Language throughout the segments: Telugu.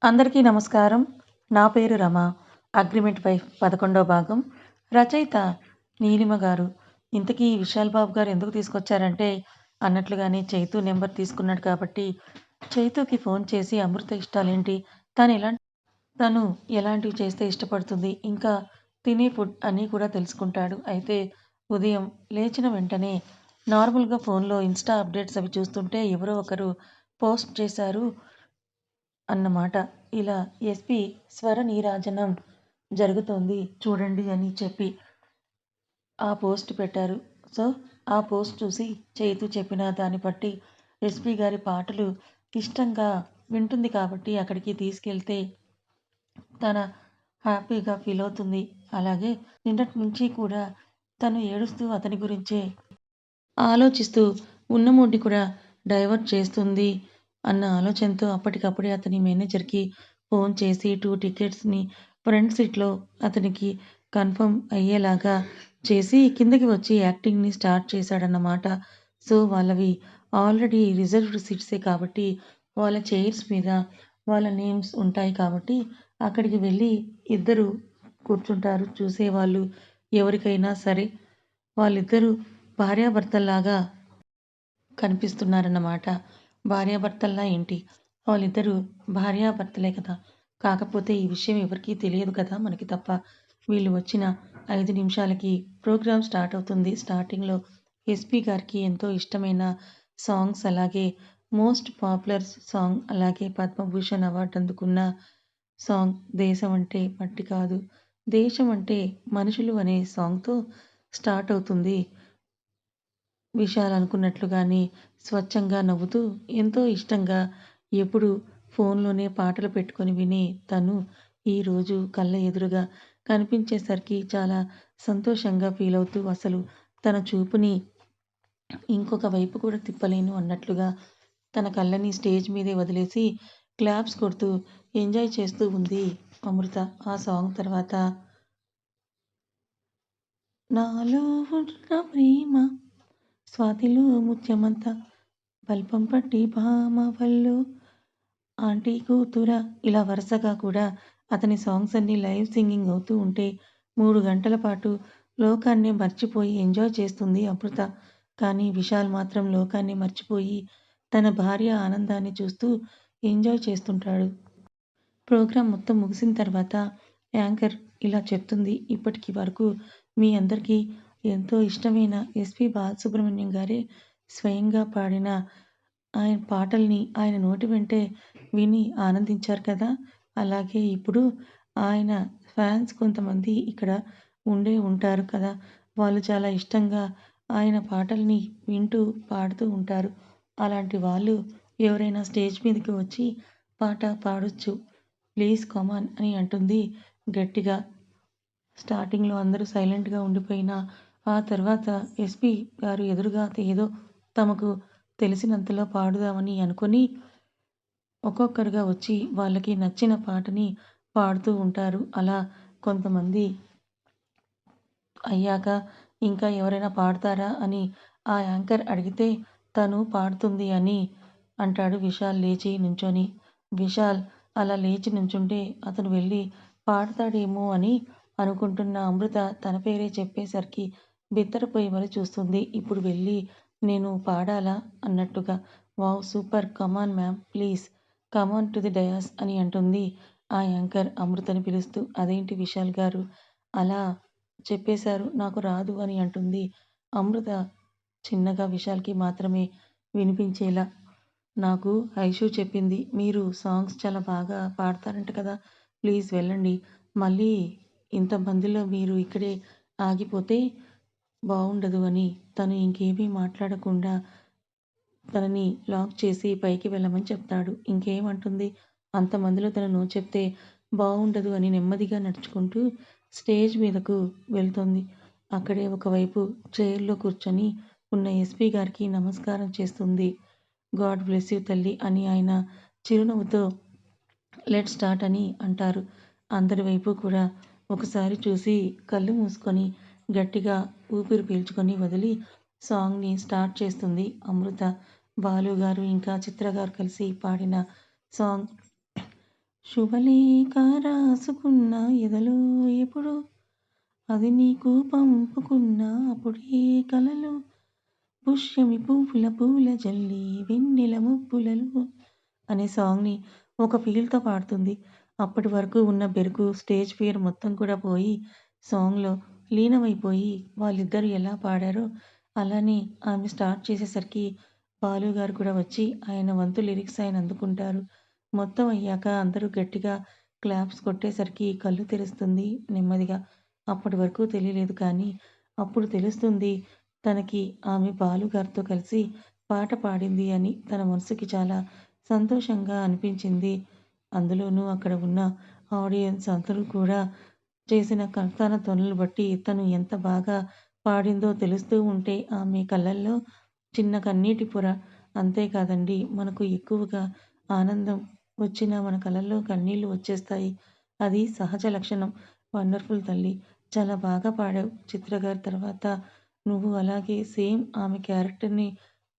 అందరికీ నమస్కారం. నా పేరు రమ. అగ్రిమెంట్ వైఫ్ 11వ భాగం. రచయిత నీలిమ గారు. ఇంతకీ విశాల్ బాబు గారు ఎందుకు తీసుకొచ్చారంటే, అన్నట్లుగానే చైతు నెంబర్ తీసుకున్నాడు కాబట్టి, చైతుకి ఫోన్ చేసి అమృత ఇష్టాలేంటి? తను ఎలాంటివి చేస్తే ఇష్టపడుతుంది? ఇంకా తినే ఫుడ్ అన్నీ కూడా తెలుసుకుంటాడు. అయితే ఉదయం లేచిన వెంటనే నార్మల్‌గా ఫోన్‌లో ఇన్‌స్టా అప్డేట్స్ అవి చూస్తుంటే ఎవరో ఒకరు పోస్ట్ చేశారు అన్నమాట. ఇలా ఎస్పీ స్వర నీరాజనం జరుగుతోంది చూడండి అని చెప్పి ఆ పోస్ట్ పెట్టారు. సో, ఆ పోస్ట్ చూసి చైతు చెప్పిన దాన్ని బట్టి ఎస్పీ గారి పాటలు ఇష్టంగా వింటుంది కాబట్టి అక్కడికి తీసుకెళ్తే తన హ్యాపీగా ఫీల్ అవుతుంది. అలాగే నిన్నటి నుంచి కూడా తను ఏడుస్తూ అతని గురించే ఆలోచిస్తూ ఉన్న మూడ్‌ని కూడా డైవర్ట్ చేస్తుంది అన్న ఆలోచనతో అప్పటికప్పుడే అతని మేనేజర్‌కి ఫోన్ చేసి 2 టికెట్స్‌ని ఫ్రంట్ సీట్‌లో అతనికి కన్ఫర్మ్ అయ్యేలాగా చేసి కిందకి వచ్చి యాక్టింగ్‌ని స్టార్ట్ చేశాడన్నమాట. సో, వాళ్ళవి ఆల్రెడీ రిజర్వ్డ్ సీట్సే కాబట్టి వాళ్ళ చైర్స్ మీద వాళ్ళ నేమ్స్ ఉంటాయి కాబట్టి అక్కడికి వెళ్ళి ఇద్దరు కూర్చుంటారు చూసేవాళ్ళు ఎవరికైనా సరే. వాళ్ళిద్దరూ భార్యాభర్తల్లాగా కనిపిస్తున్నారన్నమాట. భార్యాభర్తల్లా ఏంటి? వాళ్ళిద్దరూ భార్యాభర్తలే కదా! కాకపోతే ఈ విషయం ఎవరికీ తెలియదు కదా మనకి తప్ప. వీళ్ళు వచ్చిన 5 నిమిషాలకి ప్రోగ్రామ్ స్టార్ట్ అవుతుంది. స్టార్టింగ్‌లో ఎస్పీ గారికి ఎంతో ఇష్టమైన సాంగ్స్ అలాగే మోస్ట్ పాపులర్ సాంగ్ అలాగే పద్మభూషణ్ అవార్డ్ అందుకున్న సాంగ్ 'దేశం అంటే మట్టి కాదు దేశం అంటే మనుషులు' అనే సాంగ్‌తో స్టార్ట్ అవుతుంది. విశాల్ అనుకున్నట్లుగానే స్వచ్ఛంగా నవ్వుతూ, ఎంతో ఇష్టంగా ఎప్పుడూ ఫోన్‌లోనే పాటలు పెట్టుకొని వినే తను ఈరోజు కళ్ళ ఎదురుగా కనిపించేసరికి చాలా సంతోషంగా ఫీలవుతూ అసలు తన చూపుని ఇంకొక వైపు కూడా తిప్పలేను అన్నట్లుగా తన కళ్ళని స్టేజ్ మీదే వదిలేసి క్లాప్స్ కొడుతూ ఎంజాయ్ చేస్తూ ఉంది అమృత. ఆ సాంగ్ తర్వాత నాలో ఉన్న ప్రేమ స్వాతిలో ముత్యమంతా బల్పం పట్టి భామ వల్లో ఆంటీ కూతురా ఇలా వరుసగా కూడా అతని సాంగ్స్ అన్నీ లైవ్ సింగింగ్ అవుతూ ఉంటే 3 గంటల పాటు లోకాన్నే మర్చిపోయి ఎంజాయ్ చేస్తుంది అమృత. కానీ విశాల్ మాత్రం లోకాన్ని మర్చిపోయి తన భార్య ఆనందాన్ని చూస్తూ ఎంజాయ్ చేస్తుంటాడు. ప్రోగ్రామ్ మొత్తం ముగిసిన తర్వాత యాంకర్ ఇలా చెప్తుంది. ఇప్పటికి వరకు మీ అందరికీ ఎంతో ఇష్టమైన ఎస్పి బాలసుబ్రహ్మణ్యం గారే స్వయంగా పాడిన ఆయన పాటల్ని ఆయన నోటి వెంటే విని ఆనందించారు కదా! అలాగే ఇప్పుడు ఆయన ఫ్యాన్స్ కొంతమంది ఇక్కడ ఉండే ఉంటారు కదా! వాళ్ళు చాలా ఇష్టంగా ఆయన పాటల్ని వింటూ, పాడుతూ ఉంటారు. అలాంటి వాళ్ళు ఎవరైనా స్టేజ్ మీదకి వచ్చి పాట పాడొచ్చు. ప్లీజ్ కమాన్ అని అంటుంది గట్టిగా. స్టార్టింగ్‌లో అందరూ సైలెంట్‌గా ఉండిపోయినా, ఆ తర్వాత ఎస్పీ గారు ఎదురుగా ఏదో తమకు తెలిసినంతలో పాడుదామని అనుకుని, ఒక్కొక్కరుగా వచ్చి వాళ్ళకి నచ్చిన పాటని పాడుతూ ఉంటారు. అలా కొంతమంది అయ్యాక, ఇంకా ఎవరైనా పాడతారా అని ఆ యాంకర్ అడిగితే, తను పాడుతుంది అని అంటాడు విశాల్ లేచి నుంచొని. విశాల్ అలా లేచి నుంచుంటే అతను వెళ్ళి పాడతాడేమో అని అనుకుంటున్న అమృత తన పేరే చెప్పేసరికి బిత్తరపోయి మరి చూస్తుంది. ఇప్పుడు వెళ్ళి నేను పాడాలా అన్నట్టుగా. Wow! Super! Come on ma'am please come on to the dais అని అంటుంది ఆ యాంకర్ అమృతని పిలుస్తూ. అదేంటి విశాల్ గారు అలా చెప్పేశారు నాకు రాదు అని అంటుంది అమృత చిన్నగా విశాల్‌కి మాత్రమే వినిపించేలా. నాకు ఐషు చెప్పింది. మీరు సాంగ్స్ చాలా బాగా పాడతారంట కదా! ప్లీజ్ వెళ్ళండి. మళ్ళీ ఇంతమందిలో మీరు ఇక్కడే ఆగిపోతే బావుండదు అని తను ఇంకేమీ మాట్లాడకుండా తనని లాక్ చేసి పైకి వెళ్ళమని చెప్తాడు. ఇంకేమంటుంది? అంతమందిలో తను నో చెప్తే బావుండదు అని నెమ్మదిగా నడుచుకుంటూ స్టేజ్ మీదకు వెళ్తుంది. అక్కడే ఒకవైపు చైర్‌లో కూర్చొని ఉన్న ఎస్పీ గారికి నమస్కారం చేస్తుంది. గాడ్ బ్లెస్ యూ తల్లి అని ఆయన చిరునవ్వుతో లెట్స్ స్టార్ట్ అని అంటారు. అందరి వైపు కూడా ఒకసారి చూసి కళ్ళు మూసుకొని గట్టిగా ఊపిరి పీల్చుకొని వదిలి సాంగ్‌ని స్టార్ట్ చేస్తుంది అమృత. బాలు గారు ఇంకా చిత్ర గారు కలిసి పాడిన సాంగ్ శుభలేఖ రాసుకున్న ఎదలో ఎప్పుడు అది నీకు పంపుకున్న అప్పుడే కలలో పుష్యమి పువ్వుల పూల జల్లి వెన్నెల ముగ్గులలో అనే సాంగ్‌ని ఒక ఫీల్‌తో పాడుతుంది. అప్పటి వరకు ఉన్న బెరుకు, స్టేజ్ ఫియర్ మొత్తం కూడా పోయి సాంగ్‌లో లీనమైపోయి వాళ్ళిద్దరూ ఎలా పాడారో అలానే ఆమె స్టార్ట్ చేసేసరికి బాలు గారు కూడా వచ్చి ఆయన వంతు లిరిక్స్ ఆయన అందుకుంటారు. మొత్తం అయ్యాక అందరూ గట్టిగా క్లాప్స్ కొట్టేసరికి కళ్ళు తెరుస్తుంది నెమ్మదిగా. అప్పటి వరకు తెలియలేదు కానీ అప్పుడు తెలుస్తుంది తనకి ఆమె బాలు గారితో కలిసి పాట పాడింది అని. తన మనసుకి చాలా సంతోషంగా అనిపించింది. అందులోనూ అక్కడ ఉన్న ఆడియన్స్ అందరూ కూడా చేసిన కరతాళ ధ్వనులు బట్టి తను ఎంత బాగా పాడిందో తెలుస్తూ ఉంటే ఆమె కళ్ళల్లో చిన్న కన్నీటి పొర. అంతే కాదండీ! మనకు ఎక్కువగా ఆనందం వచ్చినా మన కళ్ళల్లో కన్నీళ్లు వచ్చేస్తాయి. అది సహజ లక్షణం. వండర్‌ఫుల్ తల్లి. చాలా బాగా పాడావు. చిత్ర గారి తర్వాత నువ్వు అలాగే సేమ్ ఆమె క్యారెక్టర్‌ని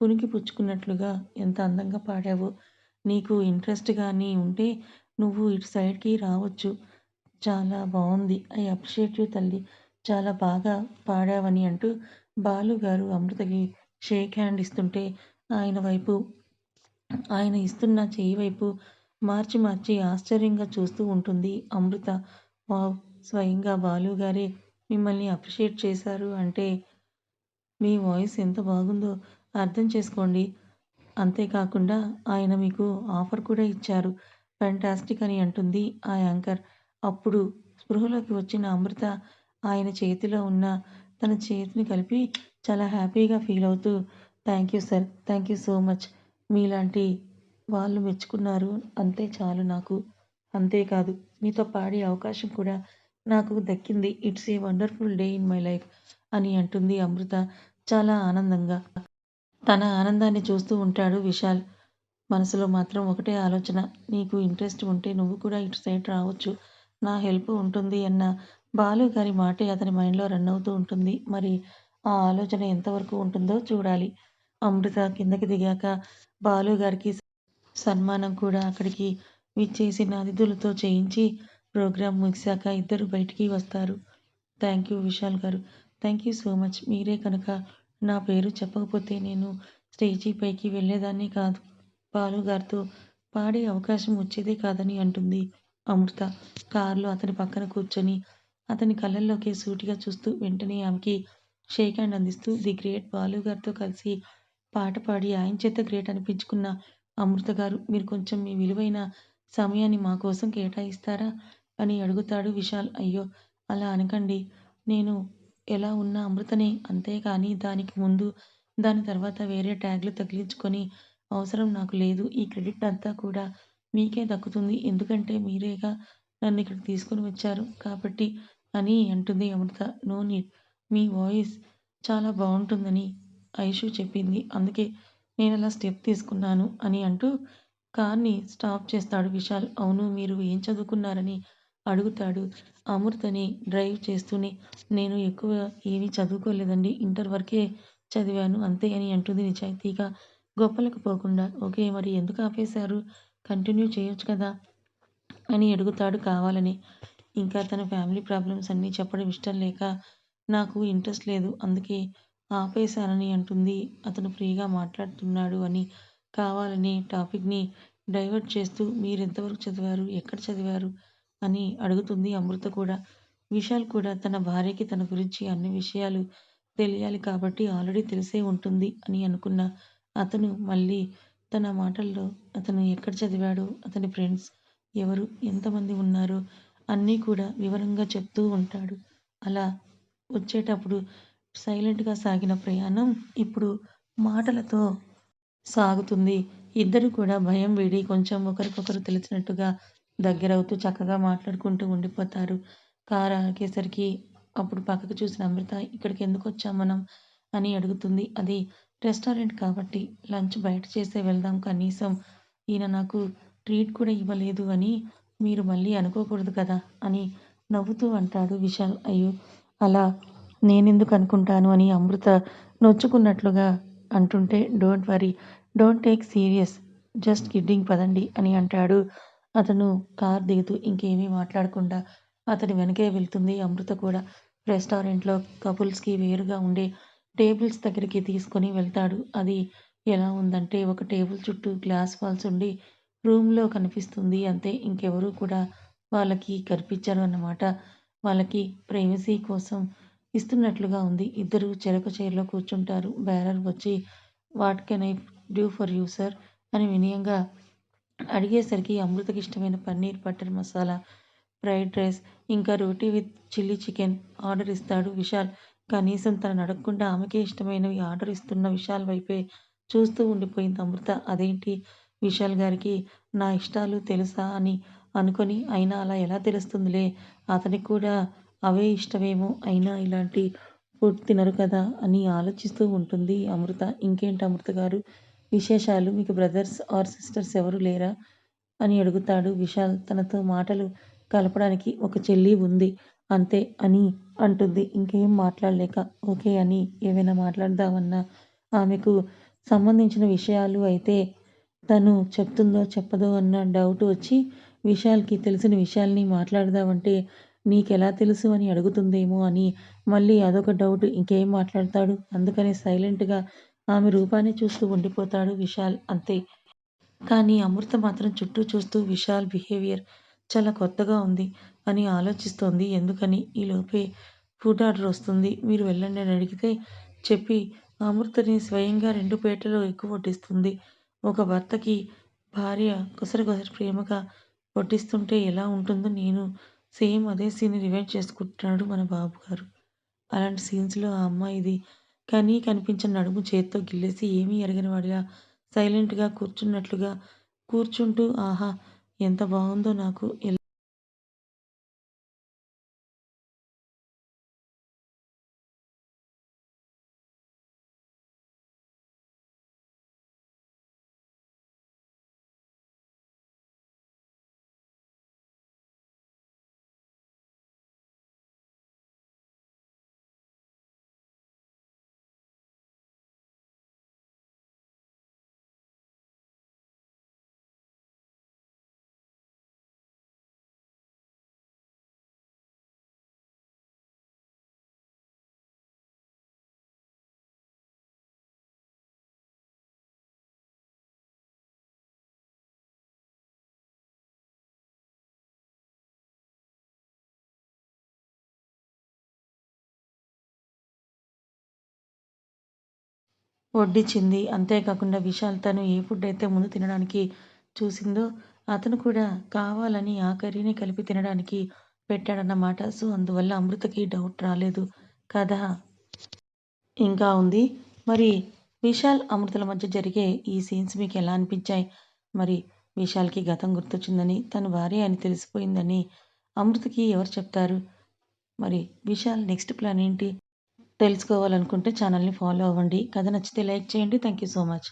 పుణికిపుచ్చుకున్నట్లుగా ఎంత అందంగా పాడావో. నీకు ఇంట్రెస్ట్ గాని ఉంటే నువ్వు ఇటు సైడ్‌కి రావచ్చు. చాలా బావుంది. ఐ అప్రిషియేట్ యూ తల్లి. చాలా బాగా పాడావని అంటూ బాలు గారు అమృతకి షేక్ హ్యాండ్ ఇస్తుంటే ఆయన వైపు ఆయన ఇస్తున్న చెయ్యి వైపు మార్చి మార్చి ఆశ్చర్యంగా చూస్తూ ఉంటుంది అమృత. వావ్! స్వయంగా బాలు గారే మిమ్మల్ని అప్రిషియేట్ చేశారు అంటే మీ వాయిస్ ఎంత బాగుందో అర్థం చేసుకోండి. అంతేకాకుండా ఆయన మీకు ఆఫర్ కూడా ఇచ్చారు. ఫెంటాస్టిక్ అని అంటుంది ఆ యాంకర్. అప్పుడు స్పృహలోకి వచ్చిన అమృత ఆయన చేతిలో ఉన్న తన చేతిని కలిపి చాలా హ్యాపీగా ఫీల్ అవుతూ thank you sir. Thank you so much. మీలాంటి వాళ్ళు మెచ్చుకున్నారు అంతే చాలు నాకు. అంతేకాదు మీతో పాడే అవకాశం కూడా నాకు దక్కింది. It's a wonderful day in my life అని అంటుంది అమృత చాలా ఆనందంగా. తన ఆనందాన్ని చూస్తూ ఉంటాడు విశాల్. మనసులో మాత్రం ఒకటే ఆలోచన. నీకు ఇంట్రెస్ట్ ఉంటే నువ్వు కూడా ఇటు సైడ్ రావచ్చు. నా హెల్ప్ ఉంటుంది అన్న బాలు గారి మాటే అతని మైండ్‌లో రన్ అవుతూ ఉంటుంది. మరి ఆ ఆలోచన ఎంతవరకు ఉంటుందో చూడాలి. అమృత కిందకి దిగాక బాలు గారికి సన్మానం కూడా అక్కడికి విచ్చేసిన అతిథులతో చేయించి ప్రోగ్రామ్ ముగిసాక ఇద్దరు బయటికి వస్తారు. థ్యాంక్ యూ విశాల్ గారు. Thank you so much. మీరే కనుక నా పేరు చెప్పకపోతే నేను స్టేజీ పైకి వెళ్ళేదాన్ని కాదు. బాలు గారితో పాడే అవకాశం వచ్చేదే కాదని అంటుంది అమృత. కారులో అతని పక్కన కూర్చొని అతని కళ్ళల్లోకి సూటిగా చూస్తూ వెంటనే ఆమెకి షేక్ హ్యాండ్ అందిస్తూ ది గ్రేట్ బాలు గారితో కలిసి పాట పాడి ఆయన చేత గ్రేట్ అనిపించుకున్న అమృత గారు మీరు కొంచెం మీ విలువైన సమయాన్ని మా కోసం కేటాయిస్తారా అని అడుగుతాడు విశాల్. అయ్యో అలా అనకండి. నేను ఎలా ఉన్నా అమృతనే. అంతేకాని దానికి ముందు దాని తర్వాత వేరే ట్యాగ్లు తగిలించుకొని అవసరం నాకు లేదు. ఈ క్రెడిట్ అంతా కూడా మీకే దక్కుతుంది. ఎందుకంటే మీరేగా నన్నిక్కడికి తీసుకొని వచ్చారు కాబట్టి అని అంటుంది అమృత. No need. మీ వాయిస్ చాలా బావుంటుందని ఐషు చెప్పింది. అందుకే నేనలా స్టెప్ తీసుకున్నాను అని అంటూ కార్‌ని స్టాప్ చేస్తాడు విశాల్. అవును మీరు ఏం చదువుకున్నారని అడుగుతాడు అమృతని డ్రైవ్ చేస్తూనే. నేను ఎక్కువ ఏమీ చదువుకోలేదండి. ఇంటర్ వరకే చదివాను అంతే అని అంటుంది నిజాయితీగా. గొప్పలకు పోకుండా. ఓకే. మరి ఎందుకు ఆపేశారు? కంటిన్యూ చేయొచ్చు కదా! అని అడుగుతాడు కావాలని. ఇంకా తన ఫ్యామిలీ ప్రాబ్లమ్స్ అన్నీ చెప్పడం ఇష్టం లేక నాకు ఇంట్రెస్ట్ లేదు. అందుకే ఆపేశానని అంటుంది. అతను ఫ్రీగా మాట్లాడుతున్నాడు అని కావాలని టాపిక్‌ని డైవర్ట్ చేస్తూ మీరెంతవరకు చదివారు? ఎక్కడ చదివారు? అని అడుగుతుంది అమృత కూడా. విశాల్ కూడా తన భార్యకి తన గురించి అన్ని విషయాలు తెలియాలి కాబట్టి ఆల్రెడీ తెలిసే ఉంటుంది అని అనుకున్న అతను మళ్ళీ తన మాటల్లో అతను ఎక్కడ చదివాడో, అతని ఫ్రెండ్స్ ఎవరు, ఎంతమంది ఉన్నారో అన్నీ కూడా వివరంగా చెప్తూ ఉంటాడు. అలా వచ్చేటప్పుడు సైలెంట్‌గా సాగిన ప్రయాణం ఇప్పుడు మాటలతో సాగుతుంది. ఇద్దరు కూడా భయం వీడి కొంచెం ఒకరికొకరు తెలిసినట్టుగా దగ్గరవుతూ చక్కగా మాట్లాడుకుంటూ ఉండిపోతారు. కారు ఆగేసరికి అప్పుడు పక్కకు చూసిన అమృత ఇక్కడికెందుకొచ్చాం మనం అని అడుగుతుంది. అది రెస్టారెంట్ కాబట్టి లంచ్ బయట చేసే వెళ్దాం. కనీసం ఈయన నాకు ట్రీట్ కూడా ఇవ్వలేదు అని మీరు మళ్ళీ అనుకోకూడదు కదా అని నవ్వుతూ అంటాడు విశాల్. అయ్యో! అలా నేనెందుకు అనుకుంటాను అని అమృత నొచ్చుకున్నట్లుగా అంటుంటే don't worry. Don't take serious. Just kidding పదండి అని అంటాడు అతను కార్ దిగుతూ ఇంకేమీ మాట్లాడకుండా అతని వెనకే వెళ్తుంది. అమృత కూడా రెస్టారెంట్‌లో కపుల్స్‌కి వేరుగా ఉండే టేబుల్స్ దగ్గరికి తీసుకొని వెళ్తాడు. అది ఎలా ఉందంటే ఒక టేబుల్ చుట్టూ గ్లాస్ వాల్స్ ఉండి రూమ్‌లో కనిపిస్తుంది అంతే. ఇంకెవరు కూడా వాళ్ళకి కనిపించరు అన్నమాట. వాళ్ళకి ప్రైవసీ కోసం ఇస్తున్నట్లుగా ఉంది. ఇద్దరు చెరొక చైర్‌లో కూర్చుంటారు. బేరర్ వచ్చి what can I do for you sir అని వినయంగా అడిగేసరికి అమృతకి ఇష్టమైన paneer butter masala, fried rice, ఇంకా రోటీ విత్ చిల్లీ చికెన్ ఆర్డర్ ఇస్తాడు విశాల్. కనీసం తనని అడగకుండా ఆమెకే ఇష్టమైనవి ఆర్డర్ ఇస్తున్న విశాల్ వైపే చూస్తూ ఉండిపోయింది అమృత. అదేంటి విశాల్ గారికి నా ఇష్టాలు తెలుసా అని అనుకొని, అయినా అలా ఎలా తెలుస్తుందిలే, అతనికి కూడా అవే ఇష్టమేమో, అయినా ఇలాంటి ఫుడ్ తినరు కదా అని ఆలోచిస్తూ ఉంటుంది అమృత. ఇంకేంటి అమృత గారు విశేషాలు? మీకు బ్రదర్స్ ఆర్ సిస్టర్స్ ఎవరు లేరా? అని అడుగుతాడు విశాల్. తనతో మాటలు కలపడానికి ఒక చెల్లి ఉంది అంతే అని అంటుంది. ఇంకేం మాట్లాడలేక ఓకే అని ఏమైనా మాట్లాడదామన్నా ఆమెకు సంబంధించిన విషయాలు అయితే తను చెప్తుందో చెప్పదో అన్న డౌట్ వచ్చి విశాల్‌కి తెలిసిన విషయాల్ని మాట్లాడదామంటే నీకెలా తెలుసు అని అడుగుతుందేమో అని మళ్ళీ అదొక డౌట్. ఇంకేం మాట్లాడతాడు? అందుకని సైలెంట్‌గా ఆమె రూపాన్ని చూస్తూ ఉండిపోతాడు విశాల్ అంతే. కానీ అమృత మాత్రం చుట్టూ చూస్తూ విశాల్ బిహేవియర్ చాలా కొత్తగా ఉంది అని ఆలోచిస్తోంది. ఎందుకని? ఈలోపే ఫుడ్ ఆర్డర్ వస్తుంది. మీరు వెళ్ళండి అని అడిగితే చెప్పి అమృతని స్వయంగా 2 పీటలు ఎక్కువ వడ్డిస్తుంది. ఒక భర్తకి భార్య కొసరు ప్రేమగా వడ్డిస్తుంటే ఎలా ఉంటుందో నేను సేమ్ అదే సీన్‌ని రివైండ్ చేసుకుంటున్నాడు మన బాబుగారు. అలాంటి సీన్స్‌లో ఆ అమ్మాయిది కనిపించని నడుము చేత్తో గిల్లేసి ఏమీ ఎరగనివాడిలా సైలెంట్‌గా కూర్చున్నట్లుగా కూర్చుంటూ ఆహా! ఎంత బావుందో నాకు వడ్డించింది. అంతేకాకుండా విశాల్ తను ఏ ఫుడ్ అయితే ముందు తినడానికి చూసిందో అతను కూడా కావాలని ఆ కర్రీని కలిపి తినడానికి పెట్టాడన్నమాట. సో, అందువల్ల అమృతకి డౌట్ రాలేదు కదా! ఇంకా ఉంది. మరి విశాల్, అమృతల మధ్య జరిగే ఈ సీన్స్ మీకెలా అనిపించాయి? మరి విశాల్‌కి గతం గుర్తొచ్చిందని, తన భార్య అని తెలిసిపోయిందని అమృతకి ఎవరు చెప్తారు? మరి విశాల్ నెక్స్ట్ ప్లాన్ ఏంటి? తెలుసుకోవాలనుకుంటే ఛానల్‌ని ఫాలో అవ్వండి. కథ నచ్చితే లైక్ చేయండి. Thank you so much.